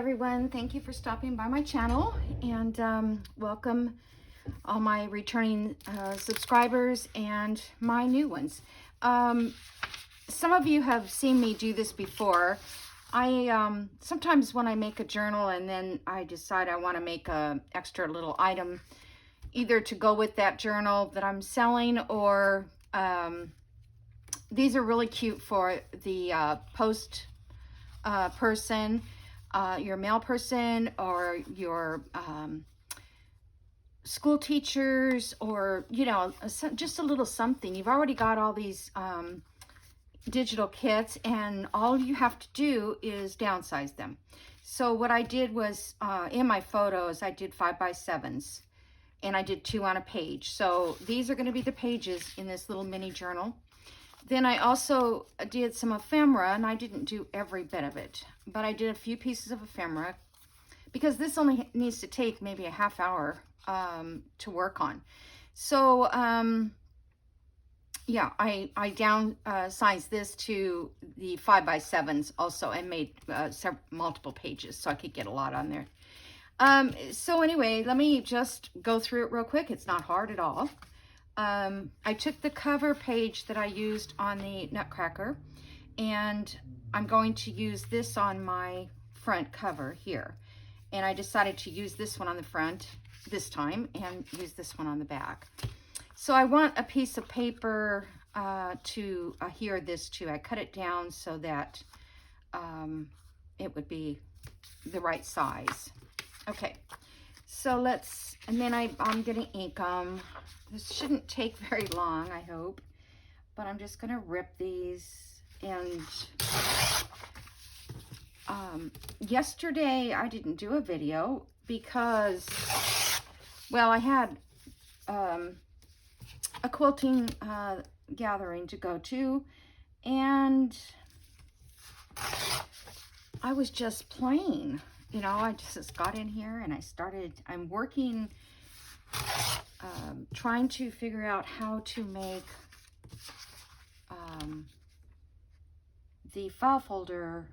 everyone. Thank you for stopping by my channel, and welcome all my returning subscribers and my new ones. Some of you have seen me do this before. I sometimes when I make a journal and then I decide I want to make a extra little item either to go with that journal that I'm selling, or these are really cute for the post person, your mail person, or your school teachers, or you know, just a little something. You've already got all these digital kits, and all you have to do is downsize them. So what I did was, in my photos, I did 5x7s, and I did 2 on a page. So these are going to be the pages in this little mini journal. Then I also did some ephemera, and I didn't do every bit of it, but I did a few pieces of ephemera because this only needs to take maybe a half hour to work on. So yeah, I downsized this to the 5x7s also, and made multiple pages so I could get a lot on there. So anyway, let me just go through it real quick. It's not hard at all. I took the cover page that I used on the Nutcracker, and I'm going to use this on my front cover here. And I decided to use this one on the front this time and use this one on the back. So I want a piece of paper to adhere this to. I cut it down so that it would be the right size. Okay, so let's, and then I'm gonna ink them. This shouldn't take very long, I hope, but I'm just gonna rip these. And yesterday I didn't do a video because, well, I had a quilting gathering to go to, and I was just playing. You know, I just got in here and I'm working, trying to figure out how to make the file folder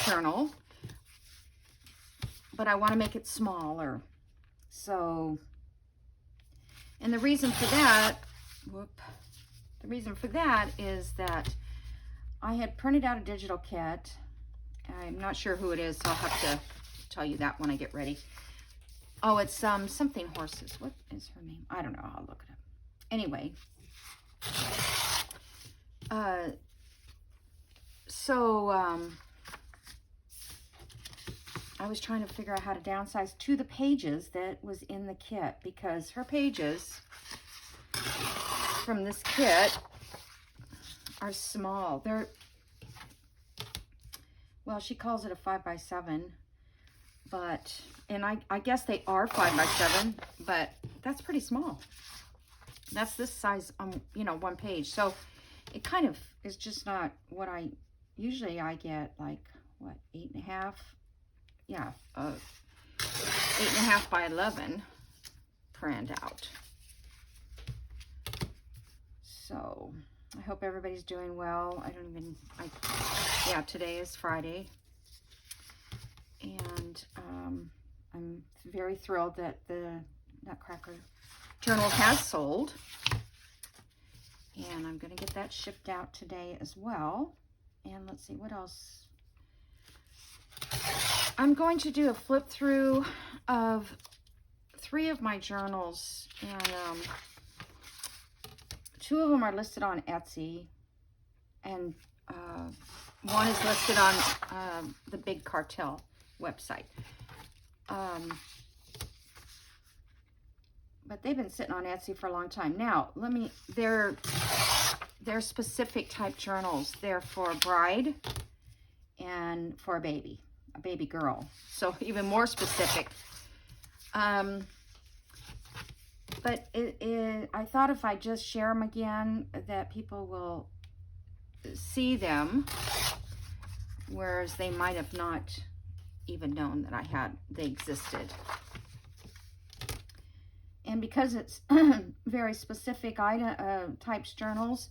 journal, but I want to make it smaller. So, and the reason for that, is that I had printed out a digital kit. I'm not sure who it is, so I'll have to tell you that when I get ready. Oh, it's something horses. What is her name? I don't know. I'll look it up. Anyway, I was trying to figure out how to downsize to the pages that was in the kit, because her pages from this kit are small. Well, she calls it a 5x7, but, and I guess they are 5x7, but that's pretty small. That's this size, you know, one page. So it kind of is just not what usually I get, like, what, 8.5? Yeah, 8.5 by 11 print out. So I hope everybody's doing well. Yeah, today is Friday, and I'm very thrilled that the Nutcracker journal has sold, and I'm going to get that shipped out today as well. And let's see what else. I'm going to do a flip through of 3 of my journals, and 2 of them are listed on Etsy, and one is listed on the Big Cartel website. But they've been sitting on Etsy for a long time. Now, they're specific type journals. They're for a bride and for a baby girl. So even more specific. But I thought if I just share them again, that people will see them, whereas they might have not even known that they existed. And because it's very specific types journals,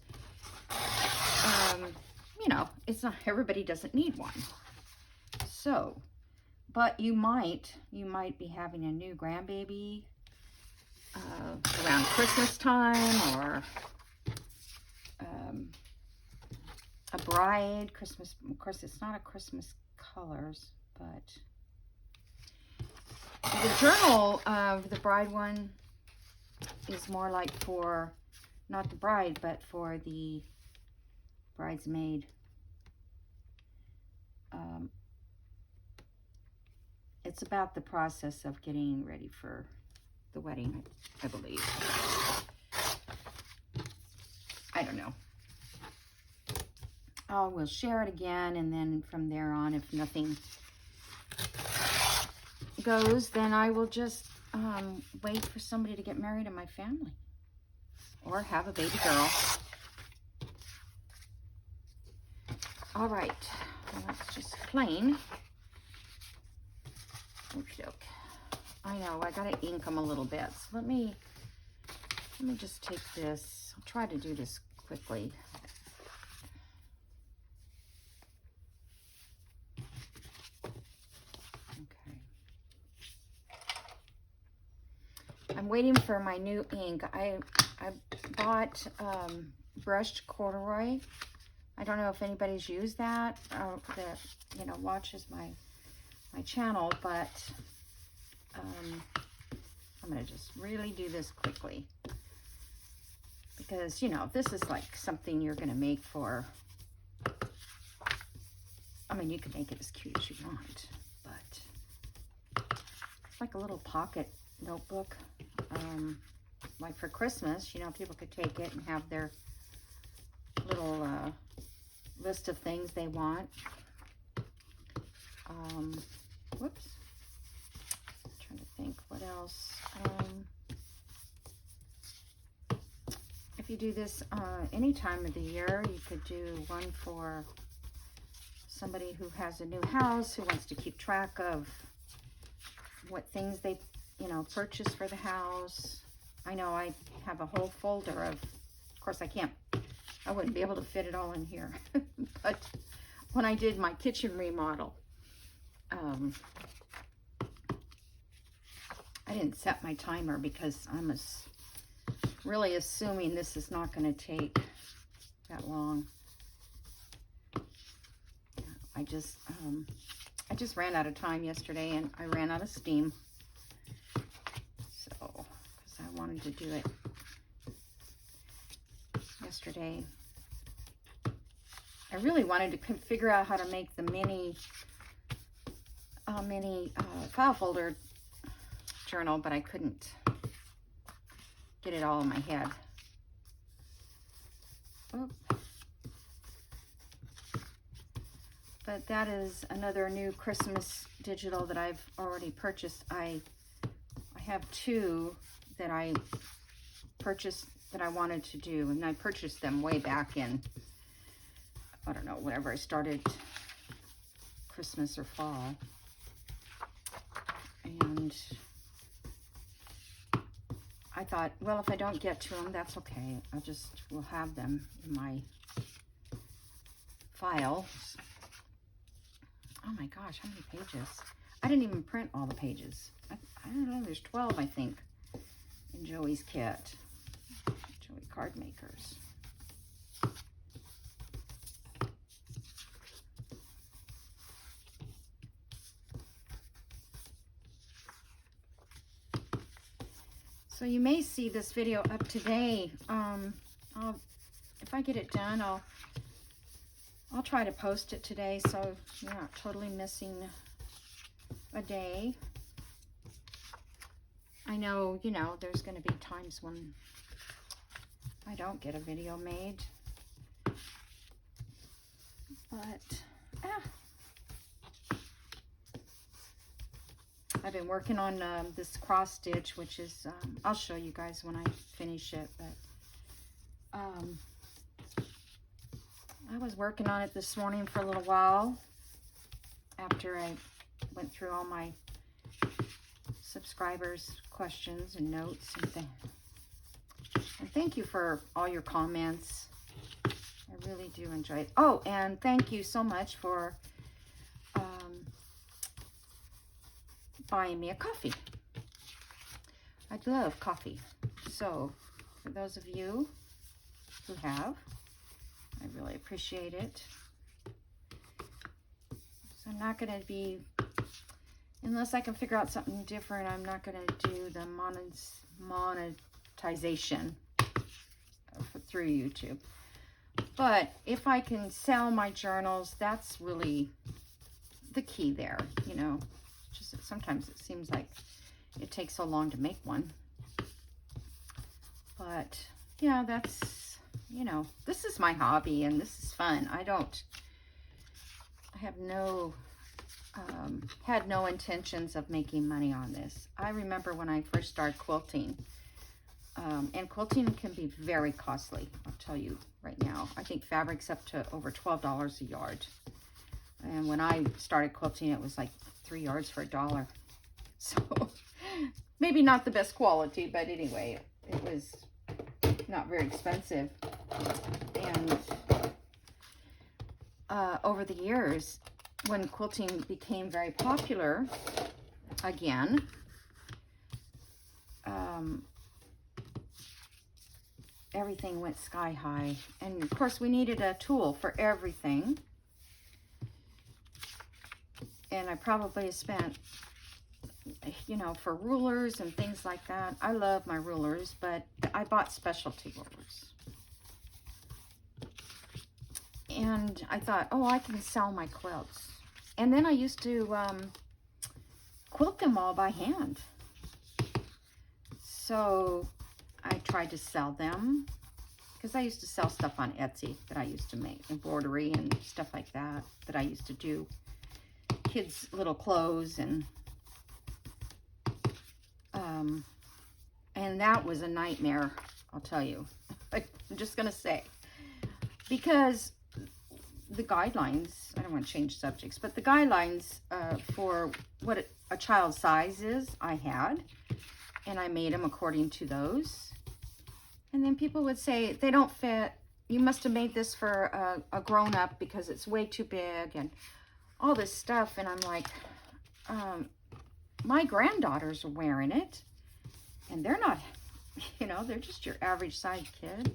you know, it's not, everybody doesn't need one. So, but you might be having a new grandbaby around Christmas time, or a bride, Christmas. Of course, it's not a Christmas colors, but the journal of the bride one is more like for, not the bride, but for the bridesmaid. It's about the process of getting ready for the wedding, I believe. I don't know. We'll share it again, and then from there on, if nothing goes, then I will just wait for somebody to get married in my family, or have a baby girl. All right, well, that's just plain. Okey-doke. I know, I gotta ink them a little bit. So let me just take this. I'll try to do this quickly. Okay. I'm waiting for my new ink. I bought brushed corduroy. I don't know if anybody's used that, that, you know, watches my channel, but I'm going to just really do this quickly, because, you know, this is like something you're going to make for, I mean, you can make it as cute as you want, but it's like a little pocket notebook, like for Christmas, you know, people could take it and have their little list of things they want. Whoops. I'm trying to think what else. If you do this any time of the year, you could do one for somebody who has a new house, who wants to keep track of what things they, you know, purchase for the house. I know I have a whole folder of course I wouldn't be able to fit it all in here. But when I did my kitchen remodel, I didn't set my timer because I'm really assuming this is not going to take that long. I just ran out of time yesterday, and I ran out of steam. So, because I wanted to do it yesterday. I really wanted to figure out how to make the mini file folder journal, but I couldn't get it all in my head. Oop. But that is another new Christmas digital that I've already purchased. I have two that I purchased that I wanted to do, and I purchased them way back in, I don't know, whenever I started Christmas or fall. And I thought, well, if I don't get to them, that's okay. We'll have them in my files. Oh my gosh, how many pages? I didn't even print all the pages. I don't know, there's 12, I think, in Joey's kit. Joey Card Makers. So you may see this video up today. If I get it done, I'll try to post it today, so you're not totally missing a day. I know, you know, there's going to be times when I don't get a video made, but I've been working on this cross stitch, which is, I'll show you guys when I finish it, but I was working on it this morning for a little while after I went through all my subscribers' questions and notes and things. And thank you for all your comments. I really do enjoy it. Oh, and thank you so much for buying me a coffee. I love coffee. So for those of you who have, I really appreciate it. So I'm not going to be, unless I can figure out something different, I'm not going to do the monetization through YouTube. But if I can sell my journals, that's really the key there, you know. Just sometimes it seems like it takes so long to make one. But yeah, that's, you know, this is my hobby and this is fun. I have no, had no intentions of making money on this. I remember when I first started quilting, and quilting can be very costly, I'll tell you right now. I think fabric's up to over $12 a yard. And when I started quilting, it was like 3 yards for $1. So maybe not the best quality, but anyway, it was not very expensive. And over the years, when quilting became very popular again, everything went sky high. And of course, we needed a tool for everything. And I probably spent, you know, for rulers and things like that. I love my rulers, but I bought specialty rulers. And I thought, oh, I can sell my quilts. And then I used to quilt them all by hand. So I tried to sell them, because I used to sell stuff on Etsy that I used to make, embroidery and stuff like that, that I used to do. Kids' little clothes, and that was a nightmare, I'll tell you. I'm just gonna say, because the guidelines, I don't want to change subjects, but the guidelines for what a child's size is, I had, and I made them according to those. And then people would say, they don't fit, you must have made this for a grown-up because it's way too big, and all this stuff. And I'm like, my granddaughters are wearing it, and they're not, you know, they're just your average size kid.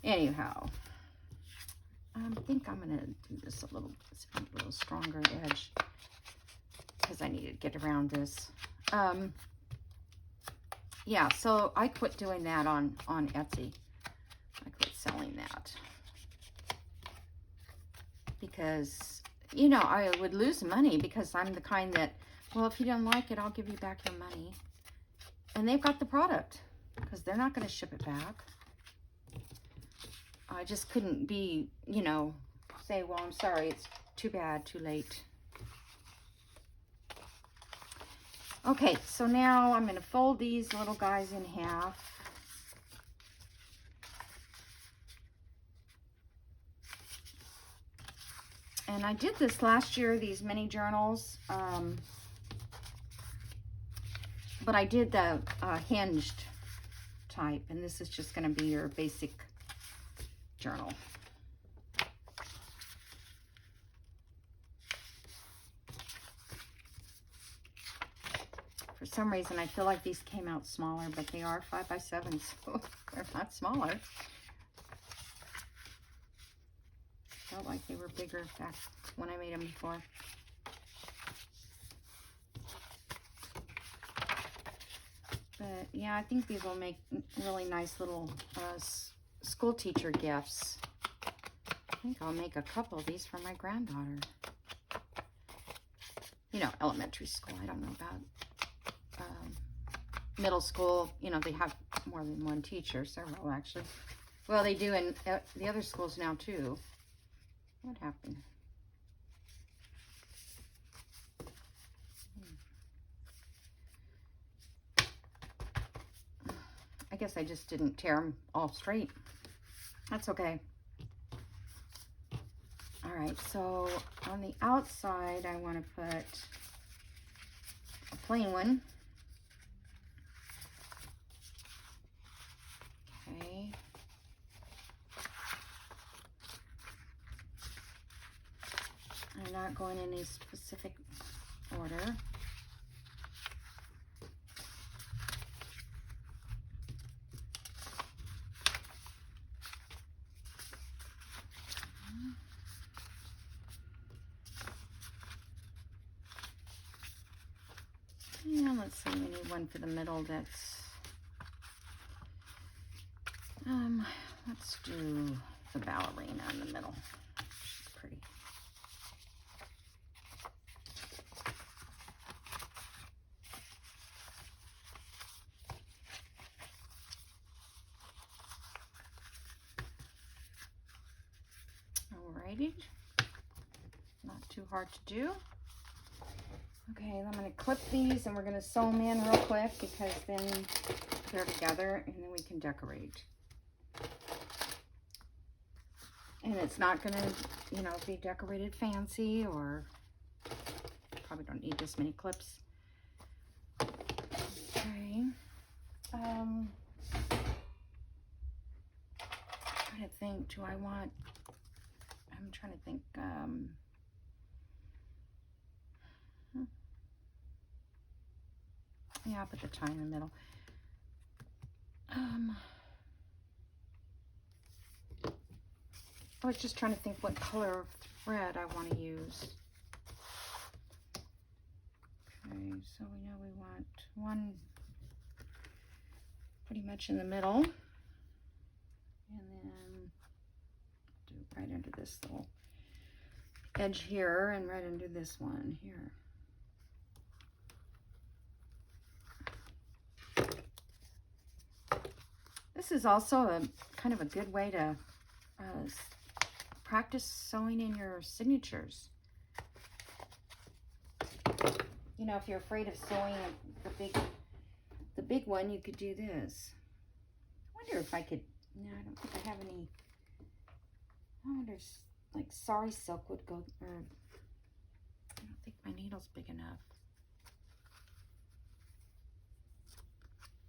Anyhow, I think I'm gonna do this a little stronger edge, because I need to get around this. Yeah, so I quit doing that on Etsy. I quit selling that because, you know, I would lose money, because I'm the kind that, well, if you don't like it, I'll give you back your money. And they've got the product, because they're not going to ship it back. I just couldn't be, you know, say, well, I'm sorry, it's too bad, too late. Okay, so now I'm going to fold these little guys in half. And I did this last year, these mini journals, but I did the hinged type, and this is just going to be your basic journal. For some reason, I feel like these came out smaller, but they are 5x7, so they're not smaller. Felt like they were bigger back when I made them before. But yeah, I think these will make really nice little school teacher gifts. I think I'll make a couple of these for my granddaughter. You know, elementary school, I don't know about. Middle school, you know, they have more than one teacher, several actually. Well, they do in the other schools now too. What happened? I guess I just didn't tear them all straight. That's okay. All right, so on the outside, I want to put a plain one. Okay. I'm not going in any specific order. let's see, we need one for the middle that's, let's do the ballerina in the middle. She's pretty. Alrighty, not too hard to do. Okay, I'm going to clip these and we're going to sew them in real quick because then they're together and then we can decorate. And it's not going to, you know, be decorated fancy, or probably don't need this many clips. Okay. I'm trying to think, do I want, I'm trying to think, yeah, I'll put the tie in the middle. I was just trying to think what color of thread I want to use. Okay, so we know we want one pretty much in the middle. And then do right under this little edge here and right under this one here. This is also a kind of a good way to practice sewing in your signatures. You know, if you're afraid of sewing the big one, you could do this. I wonder if I could, no, I don't think I have any, I wonder if like sari silk would go, or I don't think my needle's big enough.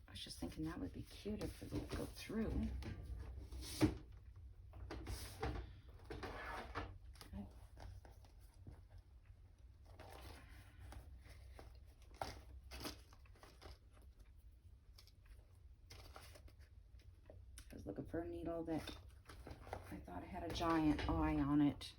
I was just thinking that would be cute if it would go through. I was looking for a needle that I thought had a giant eye on it.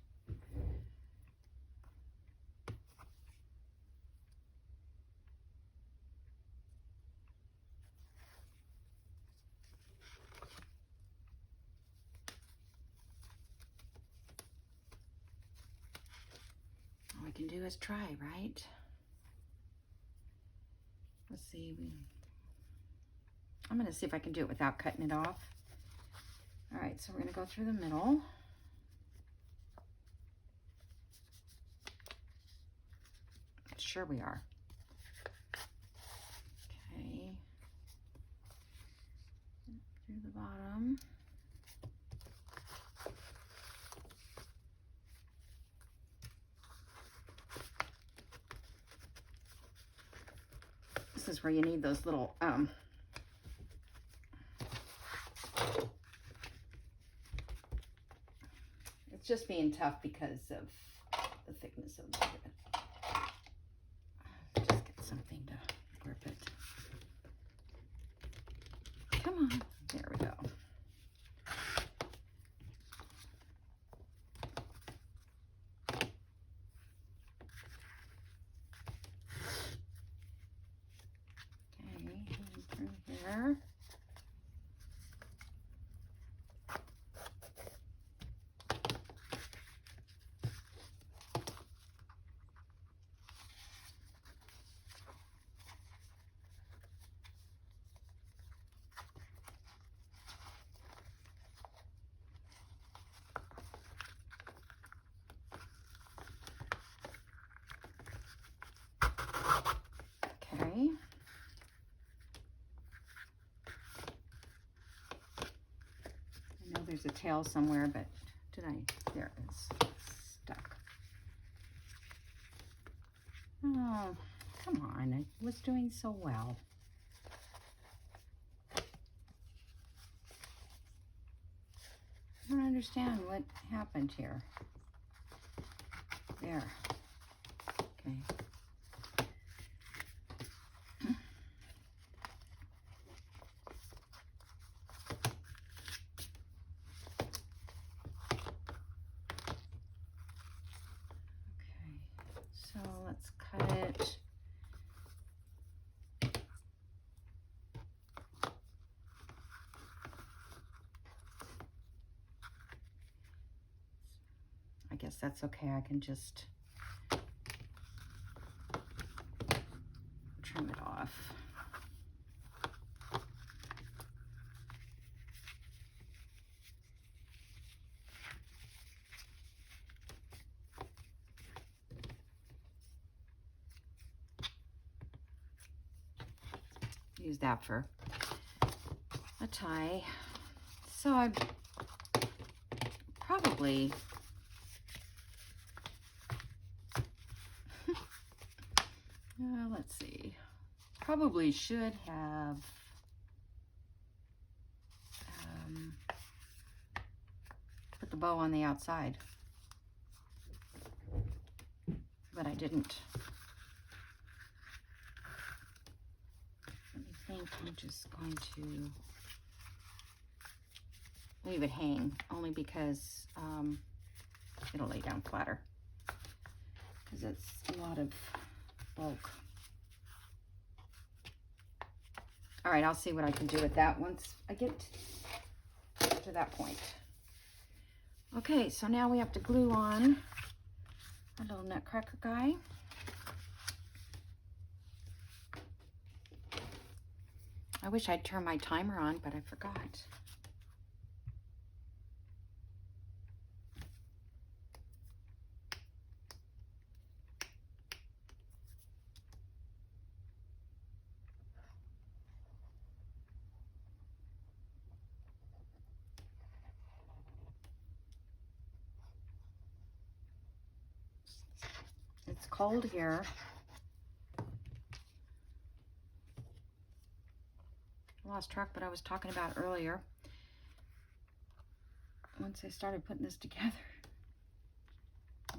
All we can do is try, right? Let's see. I'm going to see if I can do it without cutting it off. All right, so we're going to go through the middle. Sure we are. Okay. Through the bottom. This is where you need those little it's just being tough because of the thickness of the thread. Just get something to grip it. Come on. There we go. Okay, through here. Okay. I know there's a tail somewhere, but there it is. It's stuck. Oh, come on. I was doing so well. I don't understand what happened here. There. Okay. So let's cut it guess that's okay. I can just trim it off. Use that for a tie. So I probably let's see, probably should have put the bow on the outside, but I didn't. Let me think. I'm just going to leave it hang, only because it'll lay down flatter, because it's a lot of bulk. All right, I'll see what I can do with that once I get to that point. Okay, so now we have to glue on our little nutcracker guy. I wish I'd turned my timer on, but I forgot. It's cold here. I lost track what I was talking about earlier. Once I started putting this together, I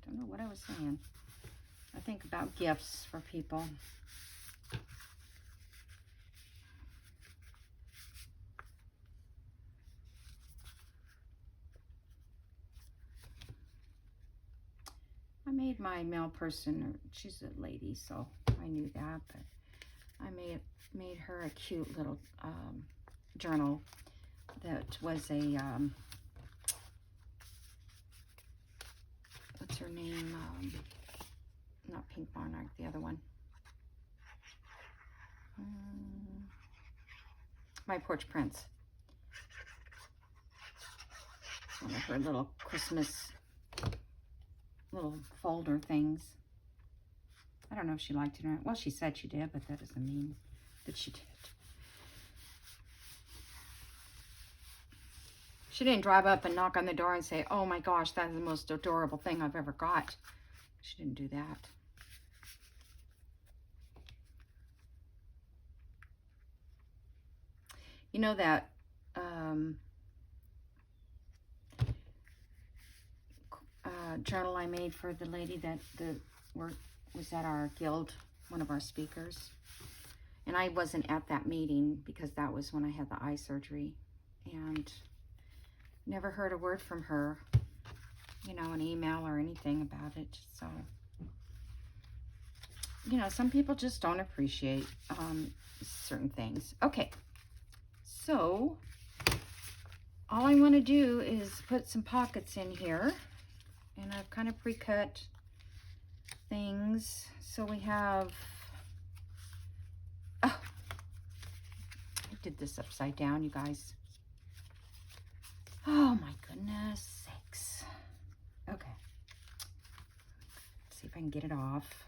don't know what I was saying. I think about gifts for people. I made my mail person, she's a lady, so I knew that, but I made her a cute little journal that was a, what's her name? Not Pink Monarch, the other one. My Porch Prince. One of her little Christmas little folder things. I don't know if she liked it or not. Well, she said she did, but that doesn't mean that she did. She didn't drive up and knock on the door and say, "Oh my gosh, that is the most adorable thing I've ever got." She didn't do that. You know that journal I made for the lady that was at our guild, one of our speakers, and I wasn't at that meeting because that was when I had the eye surgery, and never heard a word from her, you know, an email or anything about it. So, you know, some people just don't appreciate certain things. Okay, so all I want to do is put some pockets in here, and I've kind of pre-cut things. So we have, oh, I did this upside down, you guys. Oh my goodness sakes. Okay. Let's see if I can get it off.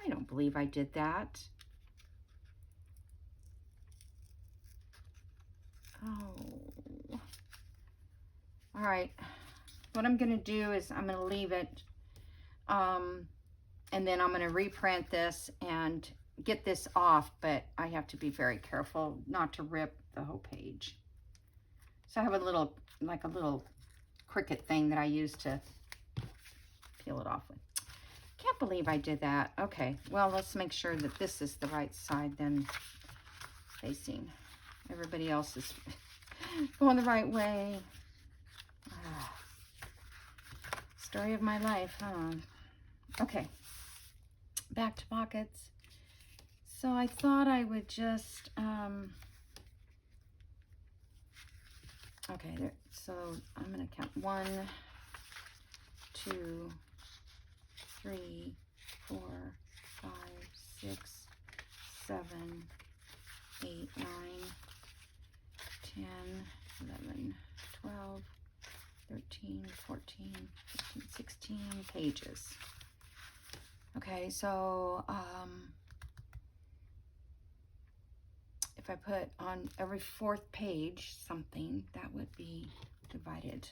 I don't believe I did that. Oh. All right. What I'm going to do is I'm going to leave it, and then I'm going to reprint this and get this off, but I have to be very careful not to rip the whole page. So I have a little, like a little Cricut thing that I use to peel it off with. Can't believe I did that. Okay, well, let's make sure that this is the right side then facing. Everybody else is going the right way. Story of my life, huh? Okay, back to pockets. So I thought I would just, okay, there, so I'm gonna count 1, 2, 3, 4, 5, 6, 7, 8, 9, 10, 11, 12, 13, 14, 15, 16 pages. Okay, so if I put on every 4th page something, that would be divided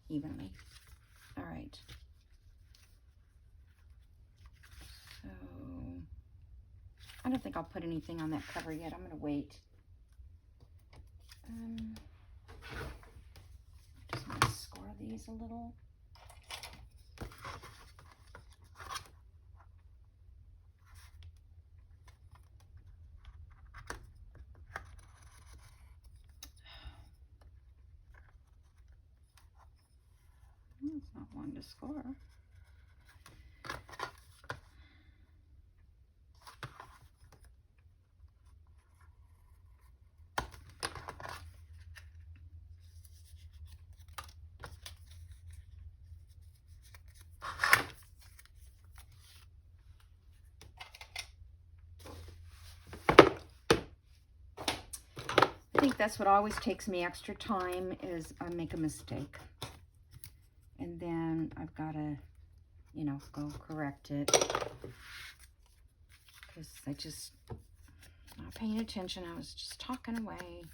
evenly. All right. So I don't think I'll put anything on that cover yet. I'm going to wait. I just want to score these a little. It's not one to score. I think that's what always takes me extra time is I make a mistake. And then I've got to, you know, go correct it. Because I just, not paying attention. I was just talking away.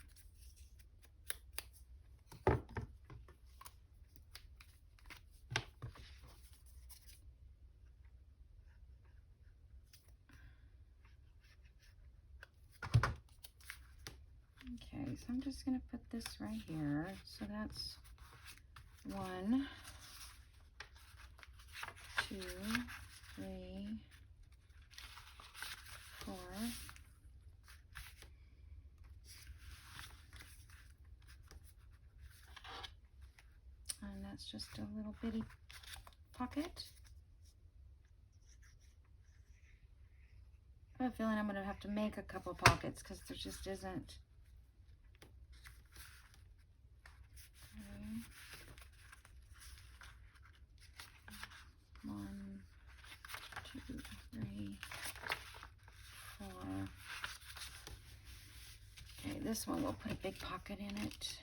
Okay, so I'm just going to put this right here. So that's 1, 2, 3, 4. And that's just a little bitty pocket. I have a feeling I'm going to have to make a couple pockets because there just isn't. Okay. 1, 2, 3, 4. Okay, this one we'll put a big pocket in it.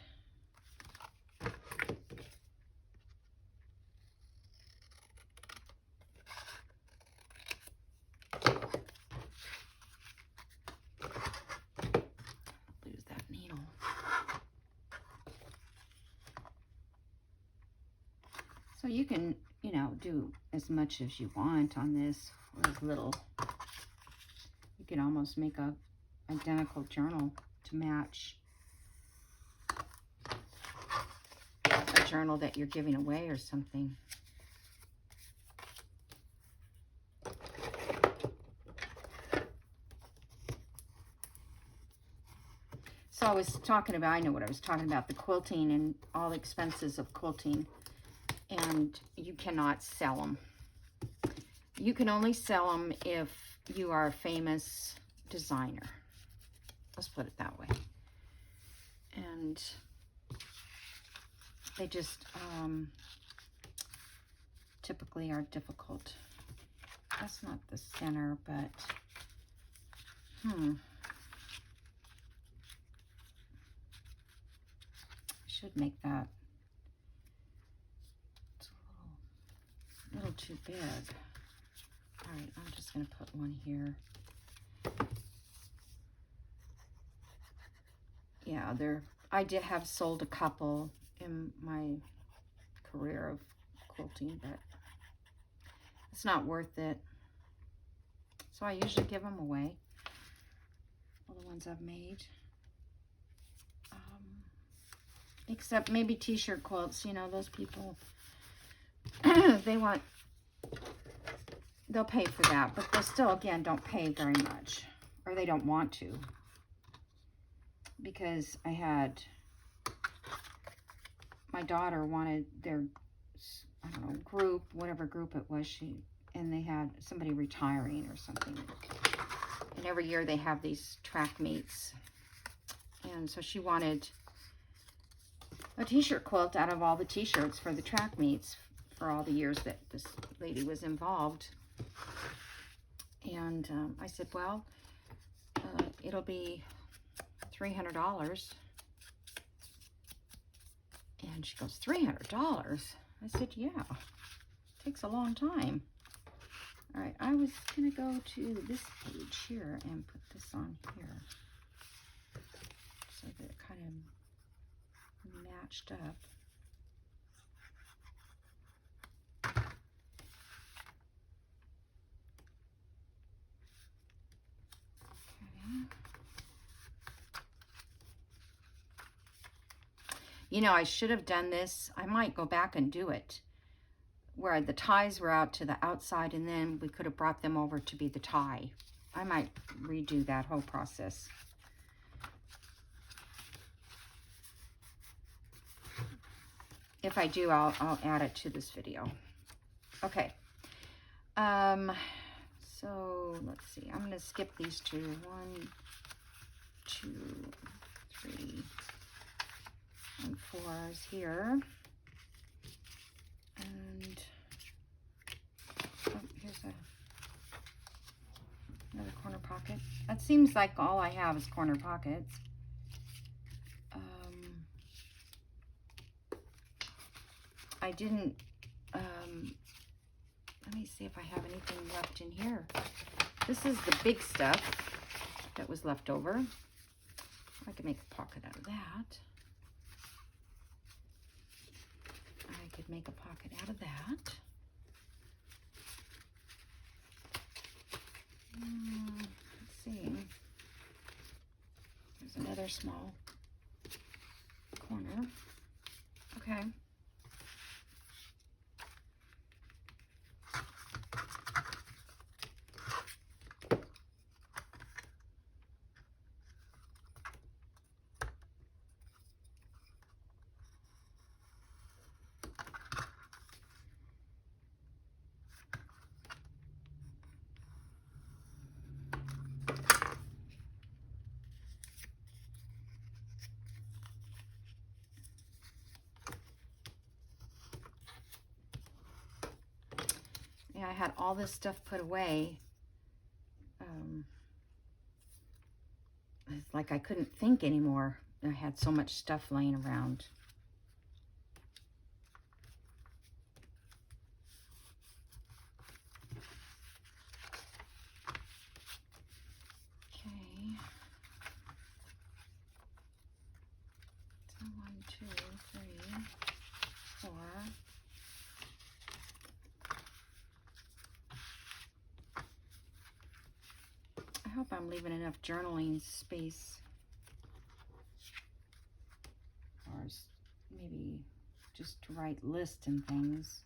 Lose that needle. So you can, you know, do as much as you want on this, or as little. You can almost make a identical journal to match a journal that you're giving away or something. So I was talking about, I know what I was talking about, the quilting and all the expenses of quilting. And you cannot sell them. You can only sell them if you are a famous designer. Let's put it that way. And they just typically are difficult. That's not the center, but I should make that. It's a little too big. All right, I'm just going to put one here. Yeah, I did have sold a couple in my career of quilting, but it's not worth it. So I usually give them away, all the ones I've made. Except maybe t-shirt quilts, you know, those people, they'll pay for that, but they still, again, don't pay very much, or they don't want to. Because I had, my daughter wanted their, I don't know, group, whatever group it was, and they had somebody retiring or something. And every year they have these track meets. And so she wanted a t-shirt quilt out of all the t-shirts for the track meets for all the years that this lady was involved. And I said, well, it'll be $300. And she goes, $300? I said, yeah, it takes a long time. All right, I was gonna go to this page here and put this on here so that it kind of matched up. You know, I should have done this. I might go back and do it where the ties were out to the outside, and then we could have brought them over to be the tie. I might redo that whole process. If I do, I'll add it to this video. Okay. So let's see. I'm going to skip these two. 1, 2, 3, and 4s here. And oh, here's another corner pocket. That seems like all I have is corner pockets. I didn't, let me see if I have anything left in here. This is the big stuff that was left over. I could make a pocket out of that. I could make a pocket out of that. Let's see. There's another small corner. Okay. Yeah, I had all this stuff put away. It's like I couldn't think anymore. I had so much stuff laying around. Okay. So 1, 2, 3, 4. I hope I'm leaving enough journaling space, or maybe just to write lists and things.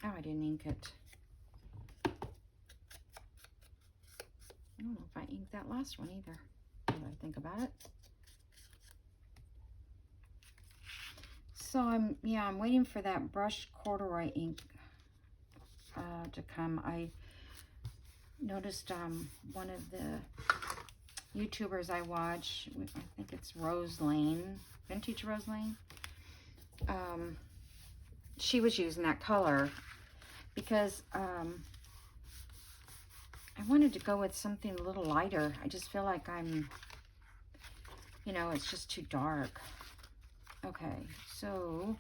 Oh, I didn't ink it. I don't know if I inked that last one either, now that I think about it. So I'm waiting for that brushed corduroy ink to come. I noticed one of the YouTubers I watch, I think it's Rose Lane, Vintage Rose Lane. She was using that color because I wanted to go with something a little lighter. I just feel like I'm, you know, it's just too dark. Okay, so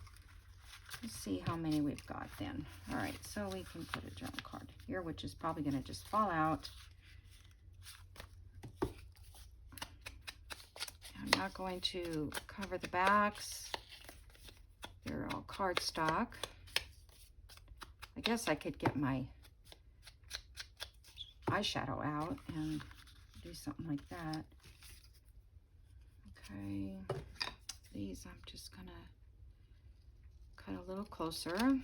let's see how many we've got then. All right, so we can put a journal card here, which is probably going to just fall out. I'm not going to cover the backs. They're all cardstock. I guess I could get my eyeshadow out and do something like that. Okay, these I'm just gonna cut a little closer. That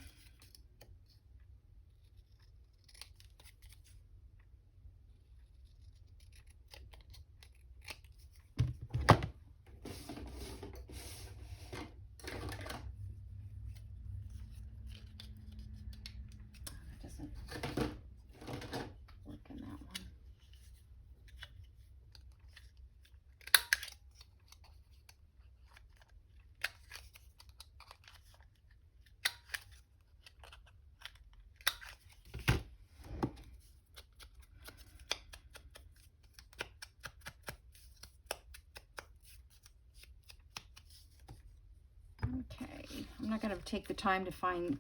doesn't work in that one. Okay, I'm not going to take the time to find,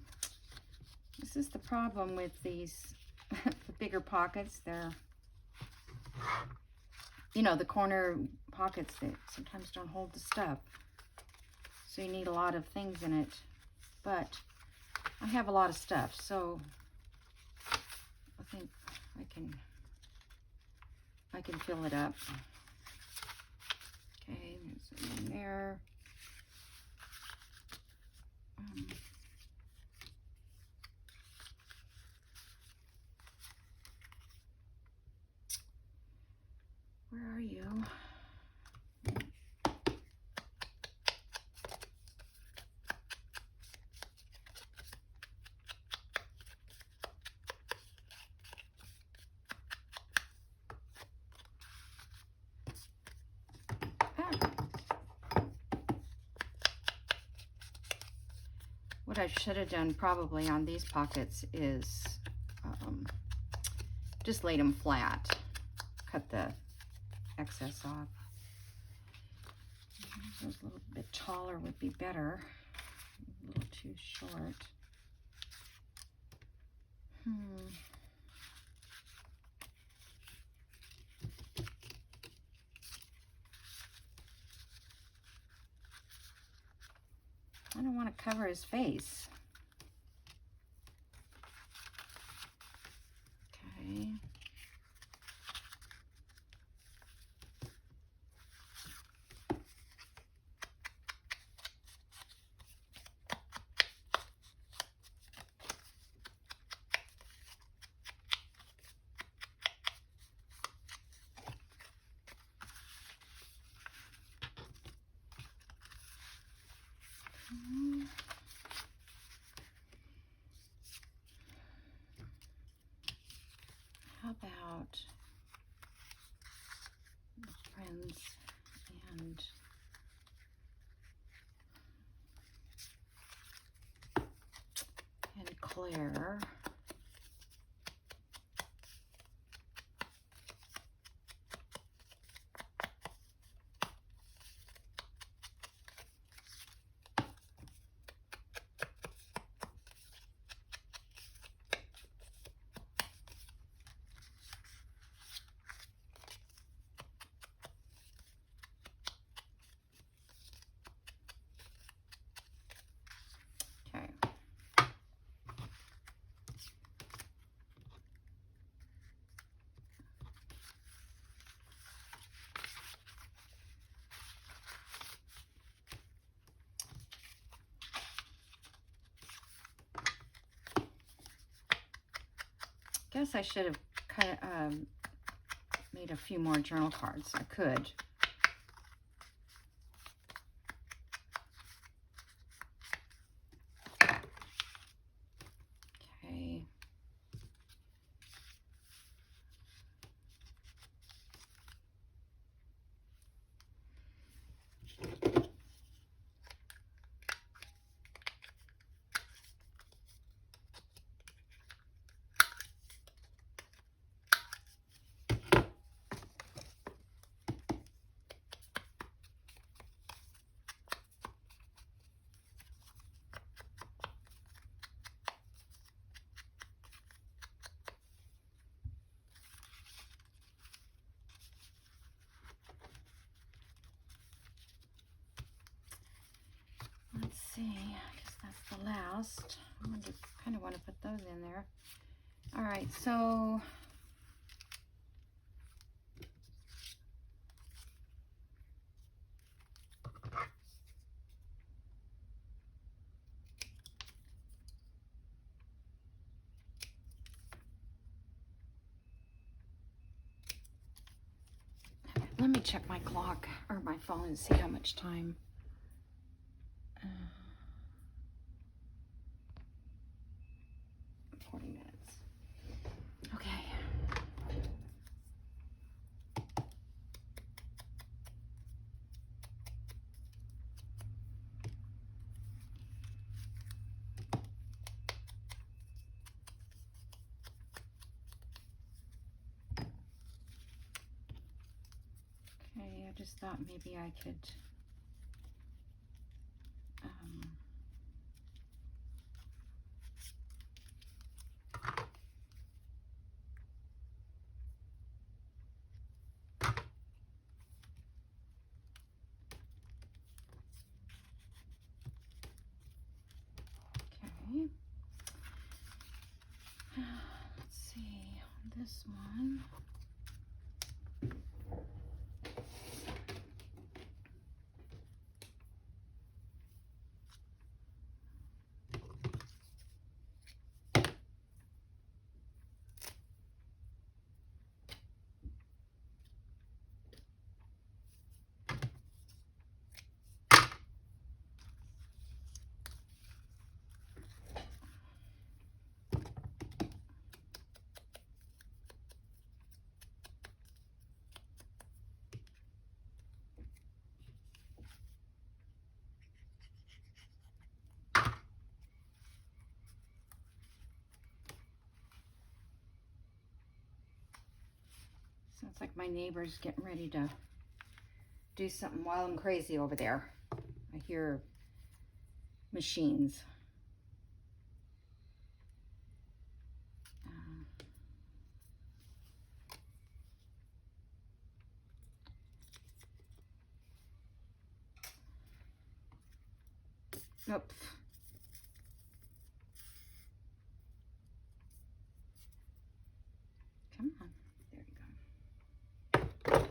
this is the problem with these, the bigger pockets, they're, you know, the corner pockets that sometimes don't hold the stuff. So you need a lot of things in it, but I have a lot of stuff, so I think I can fill it up. Okay, there's one there. Where are you? What I should have done probably on these pockets is just laid them flat, cut the excess off. A little bit taller would be better, a little too short. I don't want to cover his face. Okay. How about friends and Claire? Okay. Guess I should have made a few more journal cards. I could. Okay. Let's see, I guess that's the last. I kind of want to put those in there. All right, so let me check my clock or my phone and see how much time. 40 minutes. Okay. Okay, I just thought maybe I could okay. Let's see on this one. Sounds like my neighbor's getting ready to do something wild and crazy over there. I hear machines. Nope. Come on. There you go.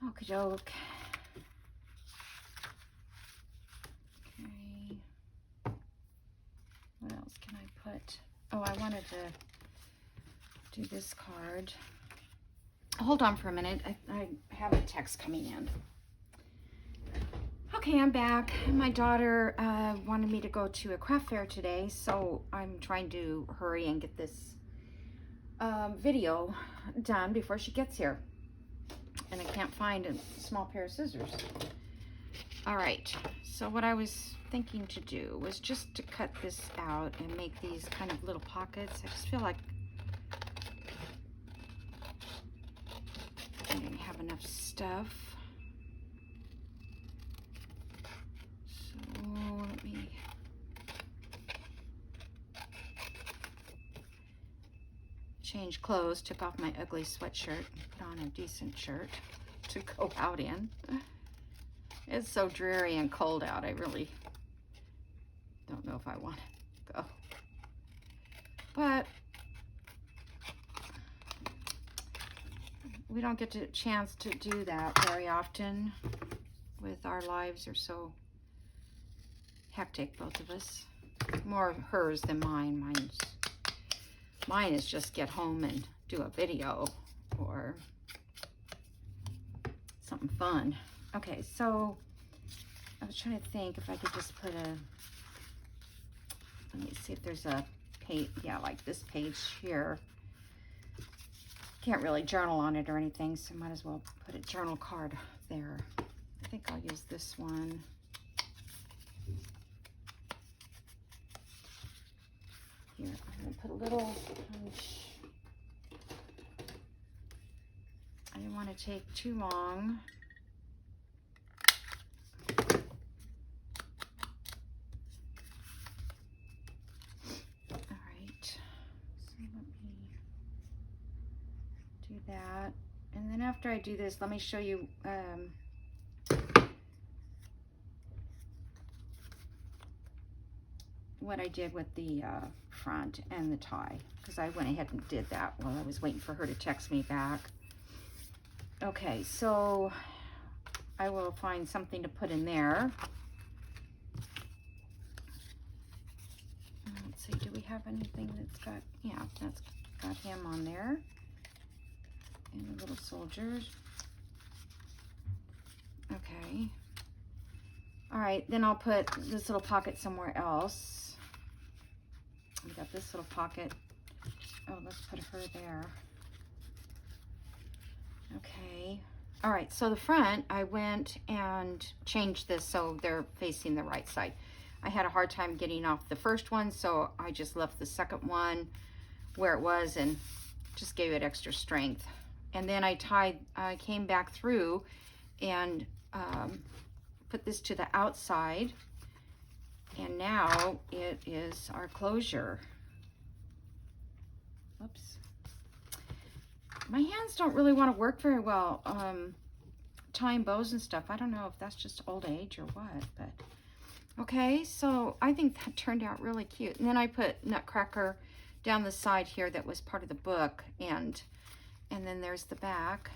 Okie doke. Okay. What else can I put? Oh, I wanted to do this card. Hold on for a minute. I have a text coming in. Okay, I'm back. My daughter wanted me to go to a craft fair today, so I'm trying to hurry and get this video done before she gets here. And I can't find a small pair of scissors. All right, so what I was thinking to do was just to cut this out and make these kind of little pockets. I just feel like I didn't have enough stuff. So let me change clothes, took off my ugly sweatshirt and put on a decent shirt to go out in. It's so dreary and cold out. I really don't know if I want to go. But we don't get a chance to do that very often with our lives are so hectic, both of us. More hers than mine. Mine is just get home and do a video or something fun. Okay, so I was trying to think if I could just put a, let me see if there's a page, yeah, like this page here. Can't really journal on it or anything, so might as well put a journal card there. I think I'll use this one. Here, I'm gonna put a little punch. I didn't want to take too long. All right, so let me do that. And then after I do this, let me show you what I did with the front and the tie, because I went ahead and did that while I was waiting for her to text me back. Okay, so I will find something to put in there. Let's see, do we have anything that's got, yeah, that's got him on there. And the little soldiers. Okay. All right, then I'll put this little pocket somewhere else. We got this little pocket. Oh, let's put her there. Okay. All right, so the front, I went and changed this so they're facing the right side. I had a hard time getting off the first one, so I just left the second one where it was and just gave it extra strength. And then I came back through and put this to the outside, and now it is our closure. Whoops. My hands don't really want to work very well tying bows and stuff. I don't know if that's just old age or what, but okay, so I think that turned out really cute. And then I put Nutcracker down the side here that was part of the book, and then there's the back.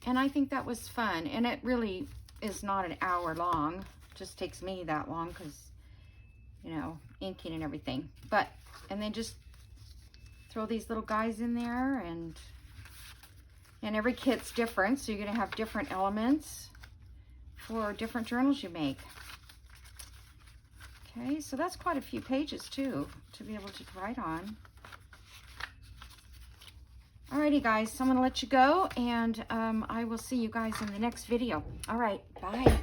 And I think that was fun, and it really is not an hour long. It just takes me that long because, you know, inking and everything. But, and then just throw these little guys in there, and every kit's different, so you're gonna have different elements for different journals you make. Okay, so that's quite a few pages too to be able to write on. Alrighty guys, so I'm gonna let you go, and I will see you guys in the next video. All right, bye.